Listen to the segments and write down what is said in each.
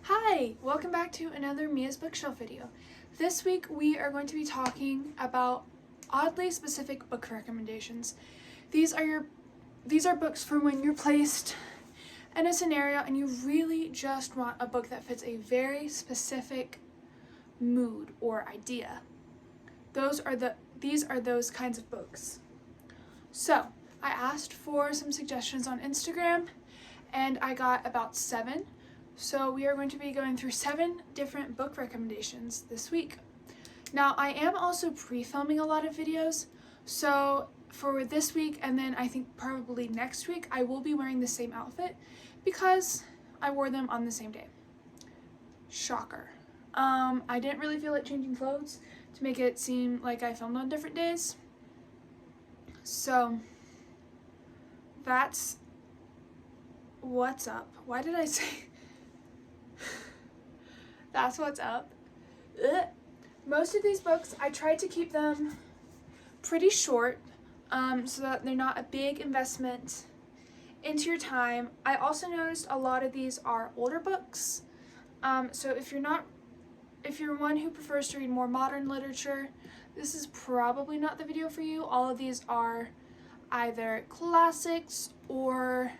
Hi! Welcome back to another Mia's Bookshelf video. This week we are going to be talking about oddly specific book recommendations. These are books for when you're placed in a scenario and you really just want a book that fits a very specific mood or idea. These are those kinds of books. So, I asked for some suggestions on Instagram and I got about 7. So we are going to be going through 7 different book recommendations this week. Now I am also pre-filming a lot of videos, so for this week and then I think probably next week I will be wearing the same outfit because I wore them on the same day. Shocker. I didn't really feel like changing clothes to make it seem like I filmed on different days. So that's what's up. Why did I say that's what's up? Ugh. Most of these books, I tried to keep them pretty short so that they're not a big investment into your time. I also noticed a lot of these are older books. So if you're one who prefers to read more modern literature, this is probably not the video for you. All of these are either classics or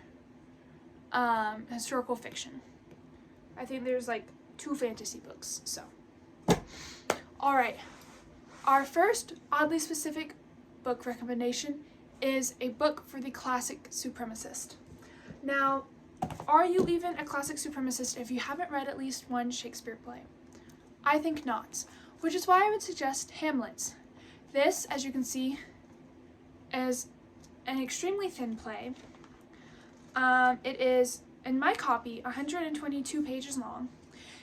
historical fiction. I think there's like 2 fantasy books, so. Alright, our first oddly specific book recommendation is a book for the classic supremacist. Now, are you even a classic supremacist if you haven't read at least one Shakespeare play? I think not, which is why I would suggest Hamlet. This, as you can see, is an extremely thin play. It is, in my copy, 122 pages long.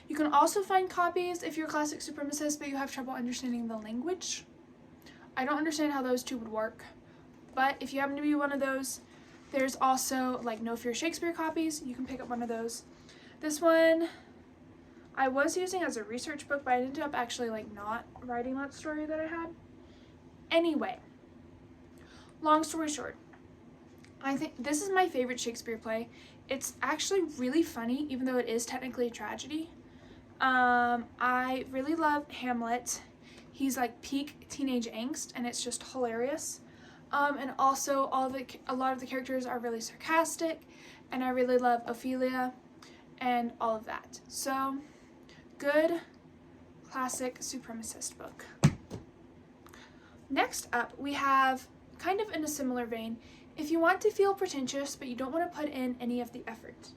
You can also find copies if you're a classic supremacist but you have trouble understanding the language. I don't understand how those two would work, but if you happen to be one of those, there's also like No Fear Shakespeare copies. You can pick up one of those. This one I was using as a research book, but I ended up actually like not writing that story that I had. Anyway, long story short, I think this is my favorite Shakespeare play. It's actually really funny, even though it is technically a tragedy. I really love Hamlet. He's like peak teenage angst, and it's just hilarious. And also a lot of the characters are really sarcastic, and I really love Ophelia and all of that. So, good classic supremacist book. Next up, we have, kind of in a similar vein, if you want to feel pretentious but you don't want to put in any of the effort.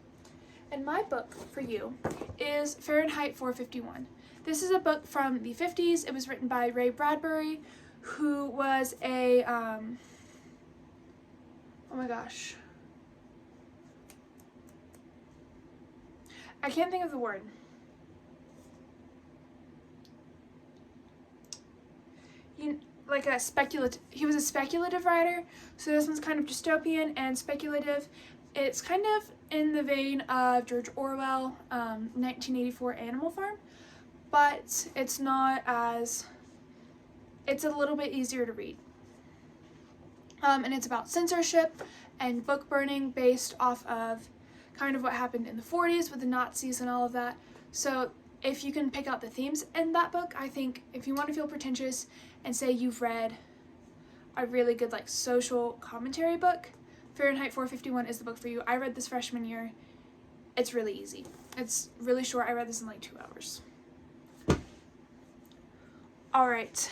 And my book for you is Fahrenheit 451. This is a book from the 50s. It was written by Ray Bradbury, who was a, oh my gosh. I can't think of the word. He was a speculative writer, so this one's kind of dystopian and speculative. It's kind of in the vein of George Orwell, 1984 Animal Farm, but it's a little bit easier to read. And it's about censorship and book burning based off of kind of what happened in the 40s with the Nazis and all of that. So if you can pick out the themes in that book, I think if you want to feel pretentious and say you've read a really good like social commentary book, Fahrenheit 451 is the book for you. I read this freshman year. It's really easy. It's really short. I read this in like 2 hours. Alright.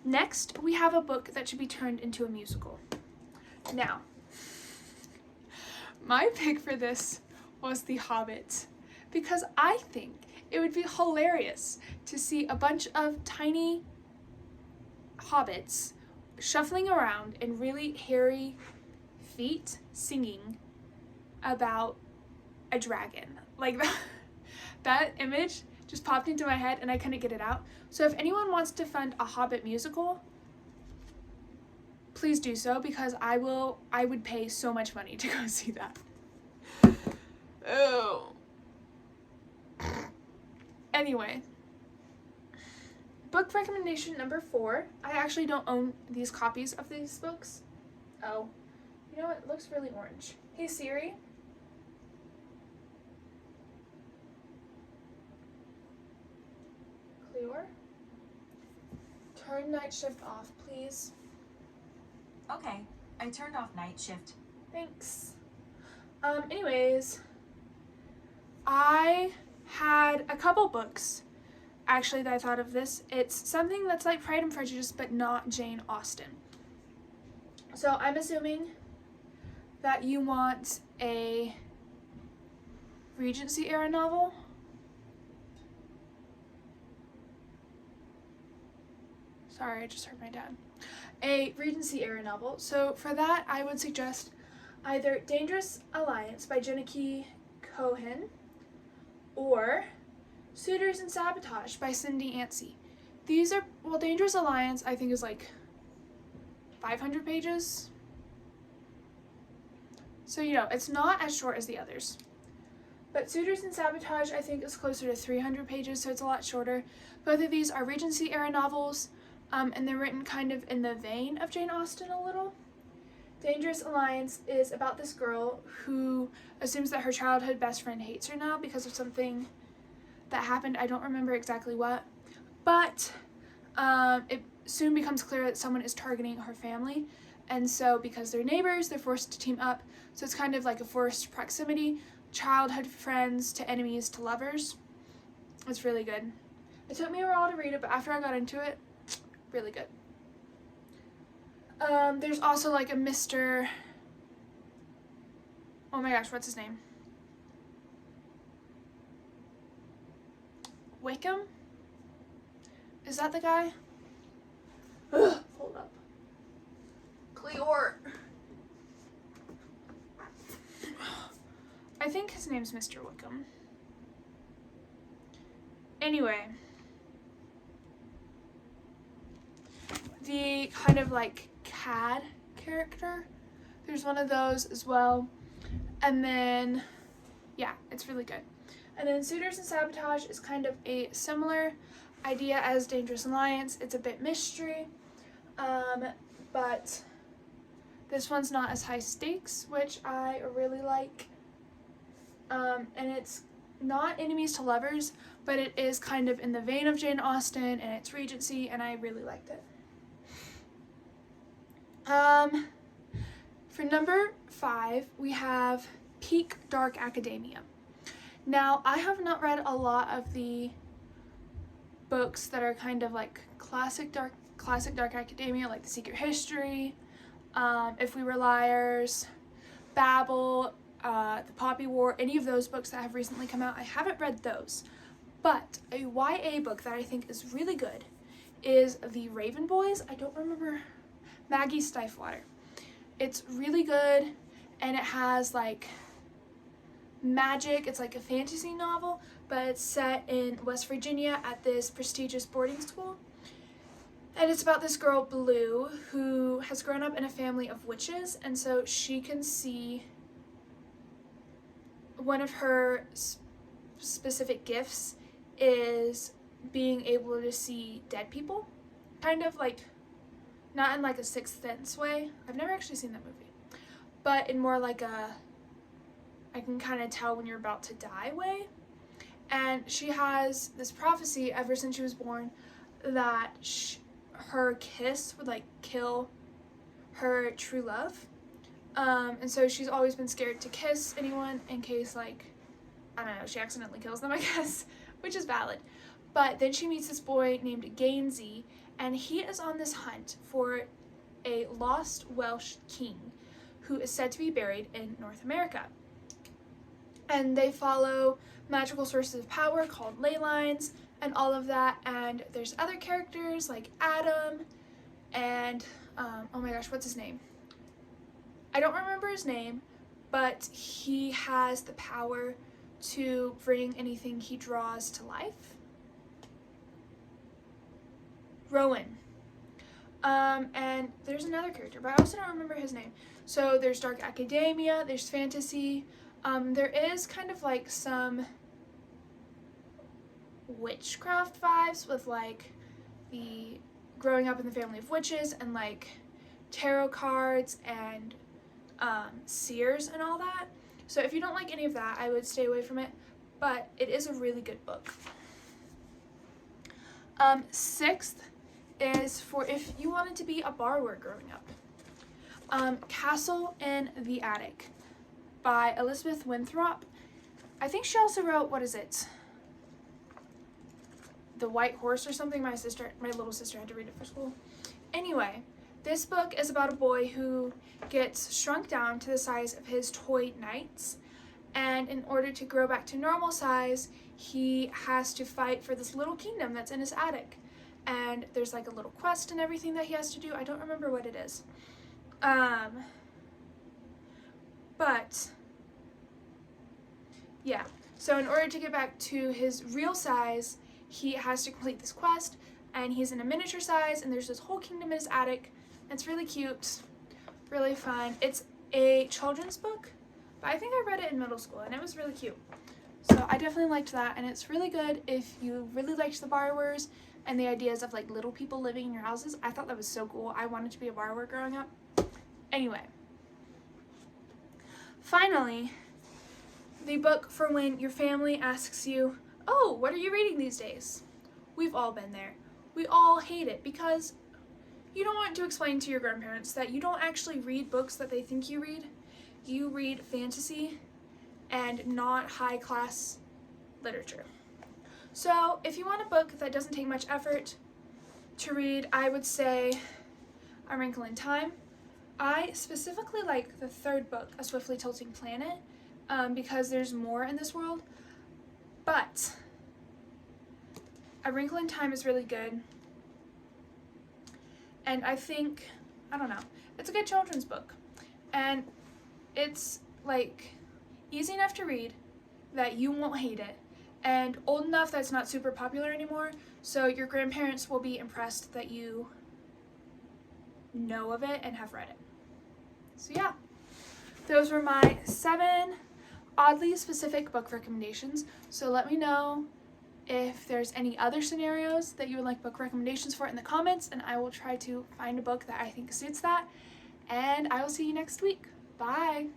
Next, we have a book that should be turned into a musical. Now, my pick for this was The Hobbit, because I think it would be hilarious to see a bunch of tiny hobbits shuffling around in really hairy feet singing about a dragon. Like that image just popped into my head and I couldn't get it out. So if anyone wants to fund a Hobbit musical, please do so, because I would pay so much money to go see that. Oh. Anyway, book recommendation number 4. I actually don't own these copies of these books. Oh, you know what? It looks really orange. Hey Siri. turn night shift off, please? Okay, I turned off night shift. Thanks. Anyways, I had a couple books actually that I thought of this. It's something that's like Pride and Prejudice, but not Jane Austen. So I'm assuming that you want a Regency era novel. Sorry, I just heard my dad. A Regency era novel. So for that, I would suggest either Dangerous Alliance by Jennieke Cohen or Suitors and Sabotage by Cindy Yancey. These are, well, Dangerous Alliance I think is like 500 pages. So, you know, it's not as short as the others. But Suitors and Sabotage I think is closer to 300 pages, so it's a lot shorter. Both of these are Regency era novels, and they're written kind of in the vein of Jane Austen a little. Dangerous Alliance is about this girl who assumes that her childhood best friend hates her now because of something that happened. I don't remember exactly what, but it soon becomes clear that someone is targeting her family, and so because they're neighbors, they're forced to team up. So it's kind of like a forced proximity, childhood friends to enemies to lovers. It's really good. It took me a while to read it, but after I got into it, really good. There's also like a Mr. Oh my gosh, what's his name? Wickham? Is that the guy? Ugh, hold up. Cleor. I think his name's Mr. Wickham. Anyway. The kind of like cad character. There's one of those as well. And then, yeah, it's really good. And then Suitors and Sabotage is kind of a similar idea as Dangerous Alliance. It's a bit mystery, but this one's not as high stakes, which I really like. And it's not enemies to lovers, but it is kind of in the vein of Jane Austen, and it's Regency, and I really liked it. For number 5, we have Peak Dark Academia. Now, I have not read a lot of the books that are kind of like classic dark academia, like The Secret History, If We Were Liars, Babel, The Poppy War, any of those books that have recently come out. I haven't read those, but a YA book that I think is really good is The Raven Boys. I don't remember. Maggie Stiefvater. It's really good, and it has like magic. It's like a fantasy novel, but it's set in West Virginia at this prestigious boarding school. And it's about this girl, Blue, who has grown up in a family of witches, and so she can see, one of her specific gifts is being able to see dead people. Kind of like, not in like a Sixth Sense way. I've never actually seen that movie. But in more like a, I can kind of tell when you're about to die way. And she has this prophecy ever since she was born that her kiss would like kill her true love. And so she's always been scared to kiss anyone in case, like, I don't know, she accidentally kills them, I guess, which is valid. But then she meets this boy named Gainsey, and he is on this hunt for a lost Welsh king who is said to be buried in North America. And they follow magical sources of power called ley lines and all of that, and there's other characters like Adam and, oh my gosh, what's his name? I don't remember his name, but he has the power to bring anything he draws to life. Rowan. And there's another character, but I also don't remember his name. So there's Dark Academia, there's fantasy. There is kind of like some witchcraft vibes with like the growing up in the family of witches and like tarot cards and seers and all that. So if you don't like any of that, I would stay away from it, but it is a really good book. Sixth is for if you wanted to be a borrower growing up. Castle in the Attic by Elizabeth Winthrop. I think she also wrote, what is it? The White Horse or something. My little sister had to read it for school. Anyway, this book is about a boy who gets shrunk down to the size of his toy knights, and in order to grow back to normal size, he has to fight for this little kingdom that's in his attic. And there's like a little quest and everything that he has to do. I don't remember what it is. But yeah, so in order to get back to his real size, he has to complete this quest, and he's in a miniature size, and there's this whole kingdom in his attic. It's really cute, really fun. It's a children's book, but I think I read it in middle school, and it was really cute. So I definitely liked that, and it's really good if you really liked the borrowers and the ideas of like little people living in your houses. I thought that was so cool. I wanted to be a borrower growing up. Anyway, finally, the book for when your family asks you, oh, what are you reading these days? We've all been there. We all hate it because you don't want to explain to your grandparents that you don't actually read books that they think you read. You read fantasy and not high-class literature. So if you want a book that doesn't take much effort to read, I would say A Wrinkle in Time. I specifically like the third book, A Swiftly Tilting Planet, because there's more in this world. But A Wrinkle in Time is really good. And I think, I don't know, it's a good children's book. And it's like easy enough to read that you won't hate it, and old enough that it's not super popular anymore, so your grandparents will be impressed that you know of it and have read it. So yeah, those were my 7 oddly specific book recommendations. So let me know if there's any other scenarios that you would like book recommendations for in the comments, and I will try to find a book that I think suits that. And I will see you next week. Bye!